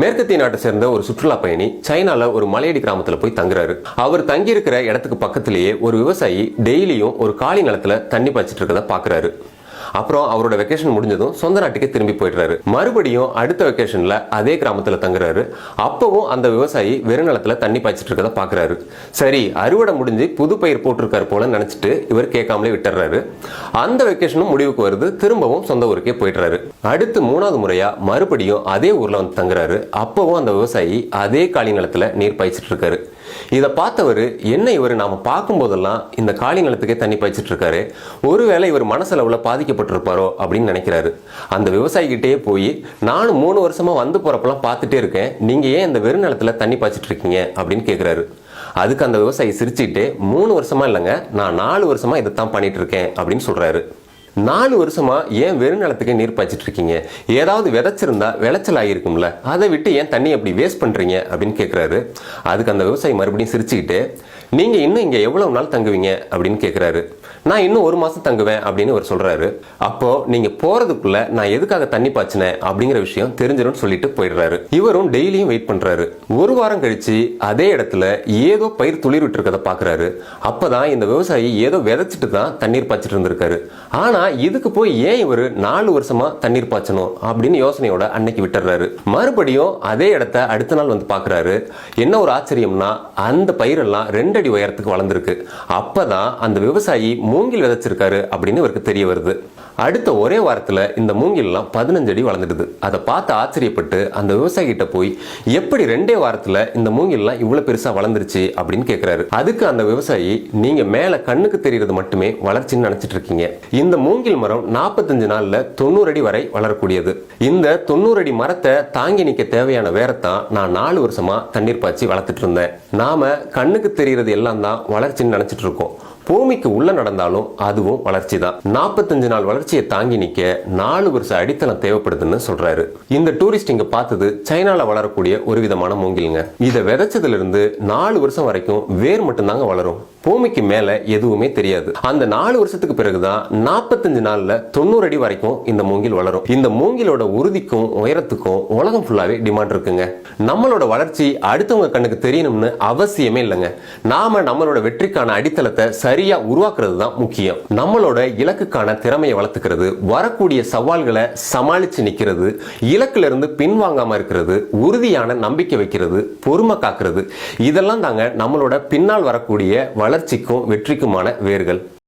மேற்கத்திய நாட்டை சேர்ந்த ஒரு சுற்றுலா பயணி சைனால ஒரு மலையடி கிராமத்துல போய் தங்குறாரு. அவர் தங்கி இருக்கிற இடத்துக்கு பக்கத்திலேயே ஒரு விவசாயி டெய்லியும் ஒரு காலி நிலத்துல தண்ணி பாய்ச்சிட்டு இருக்கத பாக்குறாரு. அப்புறம் அவரோட வெக்கேஷன் முடிஞ்சதும் சொந்த நாட்டுக்கு திரும்பி போயிடுறாரு. மறுபடியும் அடுத்த வெக்கேஷன்ல அதே கிராமத்துல தங்குறாரு. அப்பவும் அந்த விவசாயி வெறும் நிலத்துல தண்ணி பாய்ச்சிட்டு இருக்கத பாக்குறாரு. சரி, அறுவடை முடிஞ்சு புது பயிர் போட்டிருக்காரு போல நினைச்சிட்டு இவர் கேட்காமலே விட்டுறாரு. அந்த வெக்கேஷனும் முடிவுக்கு வருது. திரும்பவும் சொந்த ஊருக்கே போயிடுறாரு. அடுத்து 3வது முறையா மறுபடியும் அதே ஊர்ல வந்து தங்குறாரு. அப்பவும் அந்த விவசாயி அதே காலி நிலத்துல நீர் பாய்ச்சிட்டு இருக்காரு. இதை பார்த்தவர், என்ன இவர் நாம பார்க்கும் போதெல்லாம் இந்த காலி நிலத்துக்கே தண்ணி பாய்ச்சிட்டு இருக்காரு, ஒருவேளை இவர் மனசளவுல பாதிக்கப்பட்டிருப்பாரோ அப்படின்னு நினைக்கிறாரு. அந்த விவசாயிகிட்டே போய், நானும் 3 வருஷமா வந்து போறப்பெல்லாம் பார்த்துட்டே இருக்கேன், நீங்க ஏன் இந்த வெறும் நிலத்துல தண்ணி பாய்ச்சிட்டு இருக்கீங்க அப்படின்னு கேட்கிறாரு. அதுக்கு அந்த விவசாயி சிரிச்சுக்கிட்டே, 3 வருஷமா இல்லைங்க, நான் 4 வருஷமா இதைத்தான் பண்ணிட்டு இருக்கேன் அப்படின்னு சொல்றாரு. 4 வருஷமா ஏன் வெறும் நிலத்துக்கே நீர் பாய்ச்சிட்டு இருக்கீங்க? ஏதாவது விதைச்சிருந்தா விளைச்சல் ஆகிருக்கும்ல, அதை விட்டு ஏன் தண்ணி அப்படி வேஸ்ட் பண்றீங்க அப்படின்னு கேட்கிறாரு. அதுக்கு அந்த விவசாயி மறுபடியும் சிரிச்சுக்கிட்டு, நீங்க இன்னும் இங்க எவ்வளவு நாள் தங்குவீங்க அப்படின்னு கேட்கிறாரு. நான் இன்னும் 1 மாசம் தங்குவேன் அப்படின்னு அவர் சொல்றாரு. அப்போ நீங்க போறதுக்குள்ள நான் எதுக்காக தண்ணி பாய்ச்சினேன் அப்படிங்கிற விஷயம் தெரிஞ்சிடும் சொல்லிட்டு போயிடுறாரு. இவரும் டெய்லியும் வெயிட் பண்றாரு. 1 வாரம் கழிச்சு அதே இடத்துல ஏதோ பயிர் துளிர் விட்டு இருக்கத பாக்குறாரு. அப்பதான் இந்த விவசாயி ஏதோ விதைச்சிட்டு தான் தண்ணீர் பாய்ச்சிட்டு இருந்திருக்காரு. ஆனா இதுக்கு போய் ஏன் இவர் 4 வருஷமா தண்ணீர் பாய்ச்சணும் அப்படின்னு யோசனையோட அன்னைக்கு விட்டுறாரு. மறுபடியும் அதே இடத்த அடுத்த நாள் வந்து பாக்குறாரு. என்ன ஒரு ஆச்சரியம்னா, அந்த பயிரெல்லாம் 2 அடி உயரத்துக்கு வளர்ந்துருக்கு. அப்பதான் அந்த விவசாயி மூங்கில் விதைச்சிருக்காரு அப்படின்னு இவருக்கு தெரிய வருது. அடுத்த ஒரே வாரத்துல இந்த மூங்கில் எல்லாம் 15 அடி வளர்ந்துடுது. அதை பார்த்து ஆச்சரியப்பட்டு அந்த விவசாயி கிட்ட போய், எப்படி 2 வாரத்துல இந்த மூங்கில் எல்லாம் இவ்வளவு பெருசா வளர்ந்துருச்சு அப்படின்னு கேட்கிறாரு. அதுக்கு அந்த விவசாயி, நீங்க மேல கண்ணுக்கு தெரியறது மட்டுமே வளர்ச்சின்னு நினைச்சிட்டு இருக்கீங்க. இந்த மூங்கில் மரம் 45 நாள்ல 90 அடி வரை வளரக்கூடியது. இந்த 90 அடி மரத்தை தாங்கி நிக்க தேவையான வேரத்தான் நான் 4 வருஷமா தண்ணீர் பாய்ச்சி வளர்த்துட்டு இருந்தேன். நாம கண்ணுக்கு தெரியறது எல்லாம் தான் வளர்ச்சின்னு நினைச்சிட்டு இருக்கோம். பூமிக்கு உள்ள நடந்தாலும் அதுவும் வளர்ச்சி தான். 45 நாள் வளர்ச்சியை தாங்கி நிக்க 4 வருஷம் அடித்தளம் தேவைப்படுதுன்னு சொல்றாரு. இந்த டூரிஸ்ட் இங்க பார்த்தது சைனால வளரக்கூடிய ஒரு விதமான மூங்கிலுங்க. இதை விதைச்சதுல இருந்து 4 வருஷம் வரைக்கும் வேர் மட்டும்தாங்க வளரும். பூமிக்கு மேல எதுவுமே தெரியாது. அந்த 4 வருஷத்துக்கு பிறகுதான் 45 நாள்ல 90 அடி வரைக்கும் இந்த மூங்கில் வளரும். இந்த மூங்கிலோட உறுதிக்கும் உயரத்துக்கும் உலகம் ஃபுல்லாவே டிமாண்ட் இருக்குங்க. நம்மளோட வளர்ச்சி அடுத்தவங்க கண்ணுக்கு தெரியணும்னு அவசியமே இல்லைங்க. நாம நம்மளோட வெற்றிக்கான அடித்தளத்தை சரியா உருவாக்குறது தான் முக்கியம். நம்மளோட இலக்குக்கான திறமையை வளர்த்துக்கிறது, வரக்கூடிய சவால்களை சமாளிச்சு நிக்கிறது, இலக்குல இருந்து பின்வாங்காம இருக்கிறது, உறுதியான நம்பிக்கை வைக்கிறது, பொறுமை காக்கிறது, இதெல்லாம் தாங்க நம்மளோட பின்னால் வரக்கூடிய வளர்ச்சிக்கும் வெற்றிக்குமான வேர்கள்.